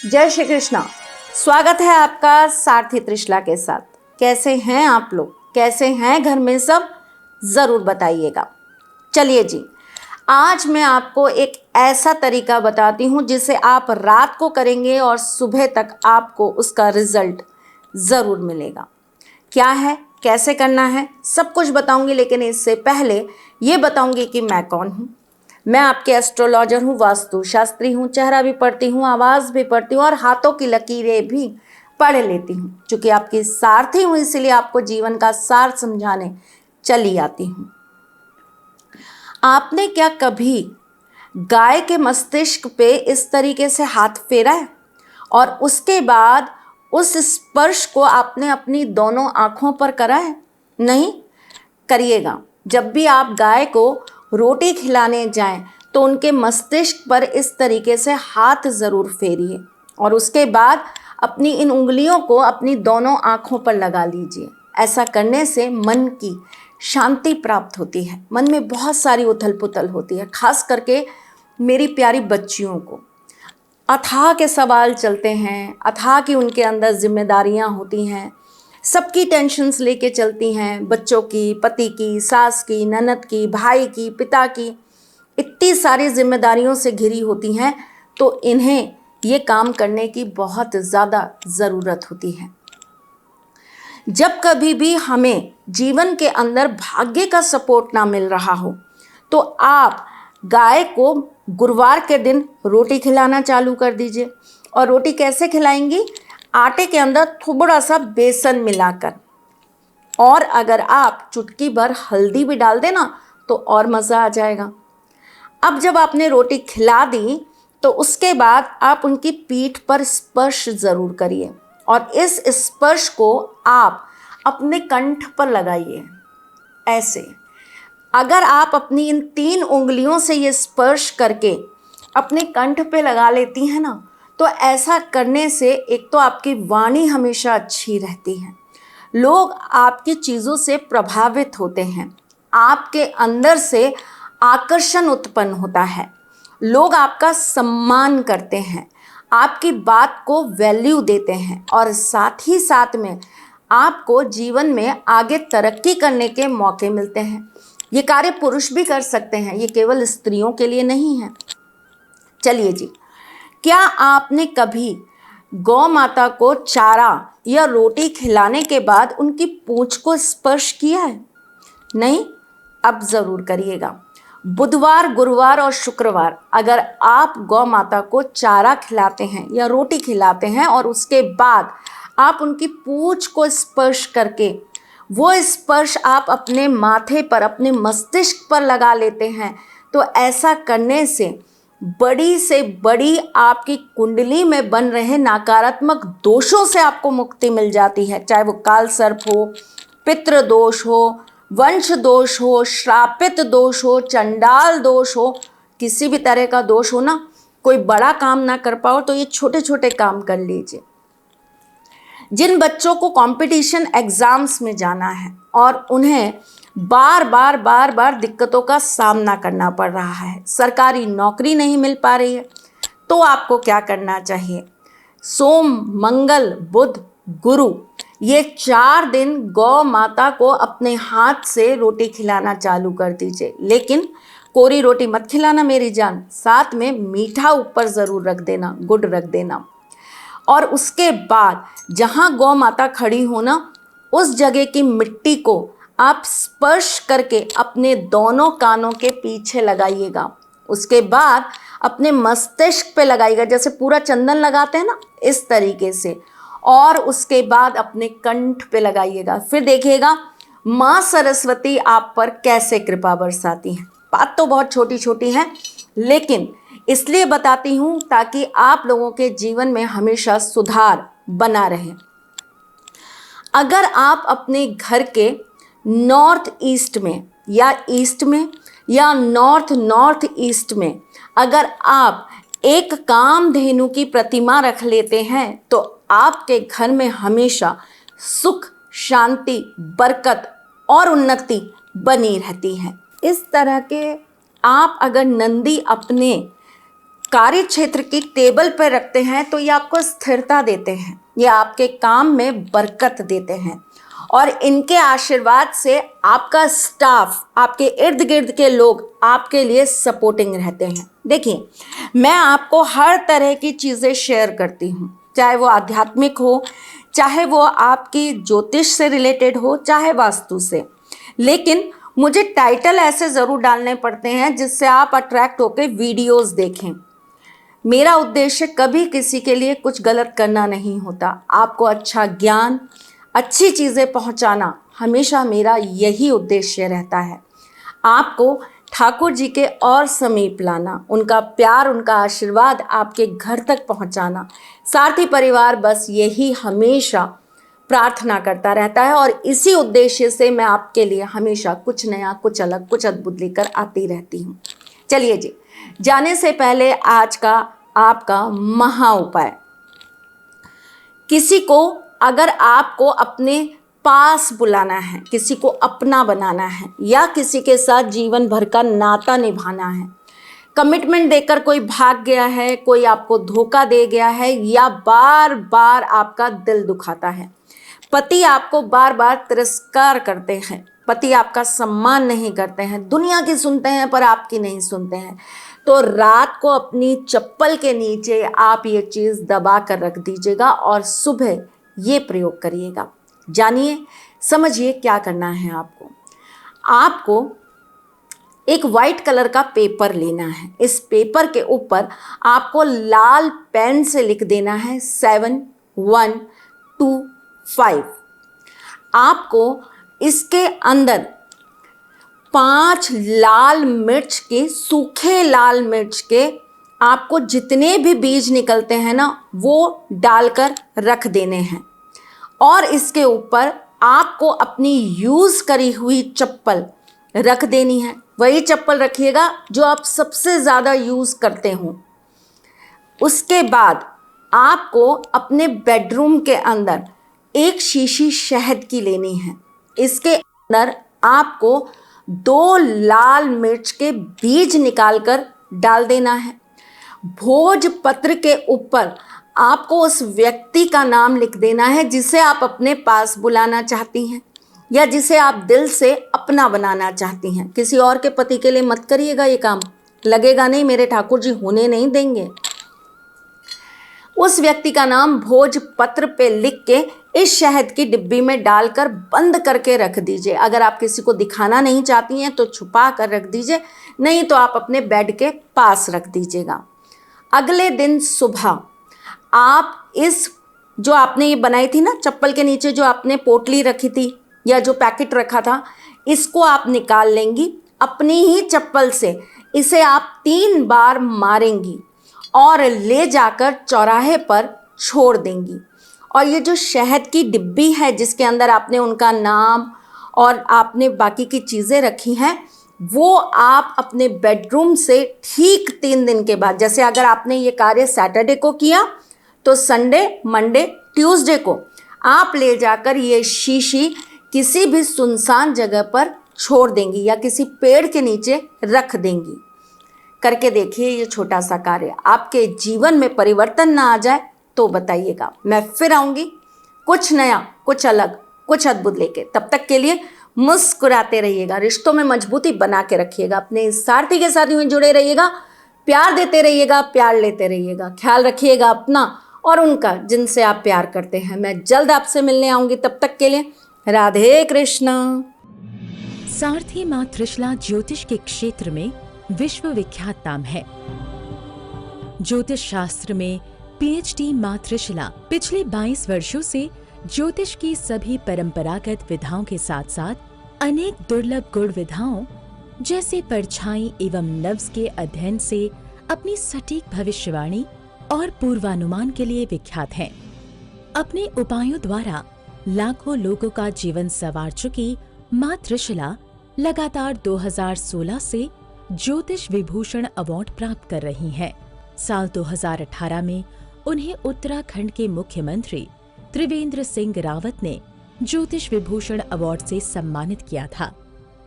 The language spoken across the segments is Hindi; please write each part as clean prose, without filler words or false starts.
जय श्री कृष्णा। स्वागत है आपका सारथी त्रिशला के साथ। कैसे हैं आप लोग, कैसे हैं घर में सब, ज़रूर बताइएगा। चलिए जी, आज मैं आपको एक ऐसा तरीका बताती हूँ जिसे आप रात को करेंगे और सुबह तक आपको उसका रिजल्ट ज़रूर मिलेगा। क्या है, कैसे करना है, सब कुछ बताऊंगी, लेकिन इससे पहले ये बताऊंगी कि मैं कौन हूँ। मैं आपके एस्ट्रोलॉजर हूँ, वास्तु शास्त्री हूँ, चेहरा भी पढ़ती हूँ, आवाज़ भी पढ़ती हूँ और हाथों की लकीरें भी पढ़ लेती हूँ। चूँकि आपकी सारथी हूँ इसलिए आपको जीवन का सार समझाने चली आती हूँ। आपने क्या कभी गाय के मस्तिष्क पे इस तरीके से हाथ फेरा है और उसके बाद उस स्पर्श को आपने अपनी दोनों आँखों पर करा है? नहीं करिएगा। जब भी आप गाय को रोटी खिलाने जाएं तो उनके मस्तिष्क पर इस तरीके से हाथ ज़रूर फेरिए और उसके बाद अपनी इन उंगलियों को अपनी दोनों आँखों पर लगा लीजिए। ऐसा करने से मन की शांति प्राप्त होती है। मन में बहुत सारी उथल पुथल होती है, खास करके मेरी प्यारी बच्चियों को अथाह के सवाल चलते हैं, अथाह की उनके अंदर जिम्मेदारियां होती हैं, सबकी टेंशन्स लेके चलती हैं, बच्चों की, पति की, सास की, ननद की, भाई की, पिता की, इतनी सारी जिम्मेदारियों से घिरी होती हैं। तो इन्हें ये काम करने की बहुत ज़्यादा ज़रूरत होती है। जब कभी भी हमें जीवन के अंदर भाग्य का सपोर्ट ना मिल रहा हो तो आप गाय को गुरुवार के दिन रोटी खिलाना चालू कर दीजिए। और रोटी कैसे खिलाएंगी? आटे के अंदर थोड़ा सा बेसन मिलाकर, और अगर आप चुटकी भर हल्दी भी डाल देना तो और मज़ा आ जाएगा। अब जब आपने रोटी खिला दी तो उसके बाद आप उनकी पीठ पर स्पर्श ज़रूर करिए और इस स्पर्श को आप अपने कंठ पर लगाइए। ऐसे अगर आप अपनी इन 3 उंगलियों से ये स्पर्श करके अपने कंठ पे लगा लेती हैं ना, तो ऐसा करने से एक तो आपकी वाणी हमेशा अच्छी रहती है, लोग आपकी चीज़ों से प्रभावित होते हैं, आपके अंदर से आकर्षण उत्पन्न होता है, लोग आपका सम्मान करते हैं, आपकी बात को वैल्यू देते हैं और साथ ही साथ में आपको जीवन में आगे तरक्की करने के मौके मिलते हैं। ये कार्य पुरुष भी कर सकते हैं, ये केवल स्त्रियों के लिए नहीं है। चलिए जी, क्या आपने कभी गौ माता को चारा या रोटी खिलाने के बाद उनकी पूंछ को स्पर्श किया है? नहीं? अब ज़रूर करिएगा। बुधवार, गुरुवार और शुक्रवार अगर आप गौ माता को चारा खिलाते हैं या रोटी खिलाते हैं और उसके बाद आप उनकी पूंछ को स्पर्श करके वो स्पर्श आप अपने माथे पर, अपने मस्तिष्क पर लगा लेते हैं, तो ऐसा करने से बड़ी से बड़ी आपकी कुंडली में बन रहे नकारात्मक दोषों से आपको मुक्ति मिल जाती है। चाहे वो काल सर्प हो, पितृ दोष हो, वंश दोष हो, श्रापित दोष हो, चंडाल दोष हो, किसी भी तरह का दोष हो ना, कोई बड़ा काम ना कर पाओ तो ये छोटे छोटे काम कर लीजिए। जिन बच्चों को कंपटीशन एग्ज़ाम्स में जाना है और उन्हें बार बार दिक्कतों का सामना करना पड़ रहा है, सरकारी नौकरी नहीं मिल पा रही है, तो आपको क्या करना चाहिए? सोम, मंगल, बुध, गुरु, ये 4 दिन गौ माता को अपने हाथ से रोटी खिलाना चालू कर दीजिए। लेकिन कोरी रोटी मत खिलाना मेरी जान, साथ में मीठा ऊपर ज़रूर रख देना, गुड़ रख देना। और उसके बाद जहाँ गौ माता खड़ी हो ना, उस जगह की मिट्टी को आप स्पर्श करके अपने दोनों कानों के पीछे लगाइएगा। उसके बाद अपने मस्तिष्क पे लगाइएगा, जैसे पूरा चंदन लगाते हैं ना, इस तरीके से। और उसके बाद अपने कंठ पे लगाइएगा। फिर देखिएगा माँ सरस्वती आप पर कैसे कृपा बरसाती हैं। बात तो बहुत छोटी छोटी है, लेकिन इसलिए बताती हूँ ताकि आप लोगों के जीवन में हमेशा सुधार बना रहे। अगर आप अपने घर के नॉर्थ ईस्ट में या ईस्ट में या नॉर्थ ईस्ट में अगर आप एक कामधेनु की प्रतिमा रख लेते हैं तो आपके घर में हमेशा सुख, शांति, बरकत और उन्नति बनी रहती है। इस तरह के आप अगर नंदी अपने कार्य क्षेत्र की टेबल पर रखते हैं तो ये आपको स्थिरता देते हैं, ये आपके काम में बरकत देते हैं और इनके आशीर्वाद से आपका स्टाफ, आपके इर्द गिर्द के लोग आपके लिए सपोर्टिंग रहते हैं। देखिए, मैं आपको हर तरह की चीज़ें शेयर करती हूँ, चाहे वो आध्यात्मिक हो, चाहे वो आपकी ज्योतिष से रिलेटेड हो, चाहे वास्तु से, लेकिन मुझे टाइटल ऐसे ज़रूर डालने पड़ते हैं जिससे आप अट्रैक्ट होकर वीडियोस देखें। मेरा उद्देश्य कभी किसी के लिए कुछ गलत करना नहीं होता, आपको अच्छा ज्ञान, अच्छी चीज़ें पहुंचाना हमेशा मेरा यही उद्देश्य रहता है। आपको ठाकुर जी के और समीप लाना, उनका प्यार, उनका आशीर्वाद आपके घर तक पहुंचाना। सारथी परिवार बस यही हमेशा प्रार्थना करता रहता है और इसी उद्देश्य से मैं आपके लिए हमेशा कुछ नया, कुछ अलग, कुछ अद्भुत लेकर आती रहती हूँ। चलिए जी, जाने से पहले आज का आपका महा उपाय। किसी को अगर आपको अपने पास बुलाना है, किसी को अपना बनाना है या किसी के साथ जीवन भर का नाता निभाना है, कमिटमेंट देकर कोई भाग गया है, कोई आपको धोखा दे गया है या बार बार आपका दिल दुखाता है, पति आपको बार बार तिरस्कार करते हैं, पति आपका सम्मान नहीं करते हैं, दुनिया की सुनते हैं पर आपकी नहीं सुनते हैं, तो रात को अपनी चप्पल के नीचे आप ये चीज़ दबा कर रख दीजिएगा और सुबह ये प्रयोग करिएगा। जानिए, समझिए क्या करना है आपको। आपको एक वाइट कलर का पेपर लेना है। इस पेपर के ऊपर आपको लाल पेन से लिख देना है 7125। आपको इसके अंदर 5 लाल मिर्च के, सूखे लाल मिर्च के आपको जितने भी बीज निकलते हैं ना, वो डालकर रख देने हैं और इसके ऊपर आपको अपनी यूज़ करी हुई चप्पल रख देनी है। वही चप्पल रखिएगा जो आप सबसे ज़्यादा यूज़ करते हो। उसके बाद आपको अपने बेडरूम के अंदर एक शीशी शहद की लेनी है। इसके अंदर आपको 2 लाल मिर्च के बीज निकालकर डाल देना है। भोजपत्र के ऊपर आपको उस व्यक्ति का नाम लिख देना है जिसे आप अपने पास बुलाना चाहती हैं या जिसे आप दिल से अपना बनाना चाहती हैं। किसी और के पति के लिए मत करिएगा, ये काम लगेगा नहीं, मेरे ठाकुर जी होने नहीं देंगे। उस व्यक्ति का नाम भोजपत्र पे लिख के इस शहद की डिब्बी में डालकर बंद करके रख दीजिए। अगर आप किसी को दिखाना नहीं चाहती हैं तो छुपा कर रख दीजिए, नहीं तो आप अपने बेड के पास रख दीजिएगा। अगले दिन सुबह आप इस जो आपने ये बनाई थी ना, चप्पल के नीचे जो आपने पोटली रखी थी या जो पैकेट रखा था, इसको आप निकाल लेंगी। अपनी ही चप्पल से इसे आप 3 बार मारेंगी और ले जाकर चौराहे पर छोड़ देंगी। और ये जो शहद की डिब्बी है जिसके अंदर आपने उनका नाम और आपने बाकी की चीज़ें रखी हैं, वो आप अपने बेडरूम से ठीक 3 दिन के बाद, जैसे अगर आपने ये कार्य सैटरडे को किया तो संडे, मंडे, ट्यूसडे को आप ले जाकर ये शीशी किसी भी सुनसान जगह पर छोड़ देंगी या किसी पेड़ के नीचे रख देंगी। करके देखिए ये छोटा सा कार्य, आपके जीवन में परिवर्तन ना आ जाए तो बताइएगा। मैं फिर आऊँगी कुछ नया, कुछ अलग, कुछ अद्भुत लेके। तब तक के लिए मुस्कुराते रहिएगा, रिश्तों में मजबूती बना के रखिएगा, अपने इस सारथी के साथ यूं जुड़े रहिएगा, प्यार देते रहिएगा, प्यार लेते रहिएगा, ख्याल रखिएगा अपना और उनका जिनसे आप प्यार करते हैं। मैं जल्द आपसे मिलने आऊँगी, तब तक के लिए राधे कृष्णा। सारथी मां त्रिशला ज्योतिष के क्षेत्र में विश्व विख्यात नाम है। ज्योतिष शास्त्र में पीएचडी मां त्रिशला पिछले 22 वर्षों से ज्योतिष की सभी परंपरागत विधाओं के साथ साथ अनेक दुर्लभ गुण विधाओं जैसे परछाई एवं नव्स के अध्ययन से अपनी सटीक भविष्यवाणी और पूर्वानुमान के लिए विख्यात हैं। अपने उपायों द्वारा लाखों लोगों का जीवन संवार चुकी मां त्रिशला लगातार 2016 से ज्योतिष विभूषण अवार्ड प्राप्त कर रही हैं। साल 2018 में उन्हें उत्तराखंड के मुख्यमंत्री त्रिवेंद्र सिंह रावत ने ज्योतिष विभूषण अवार्ड से सम्मानित किया था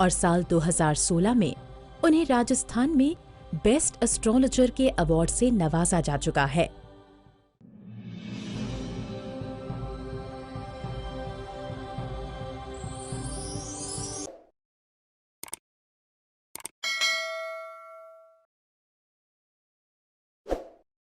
और साल 2016 में उन्हें राजस्थान में बेस्ट एस्ट्रोलॉजर के अवार्ड से नवाजा जा चुका है।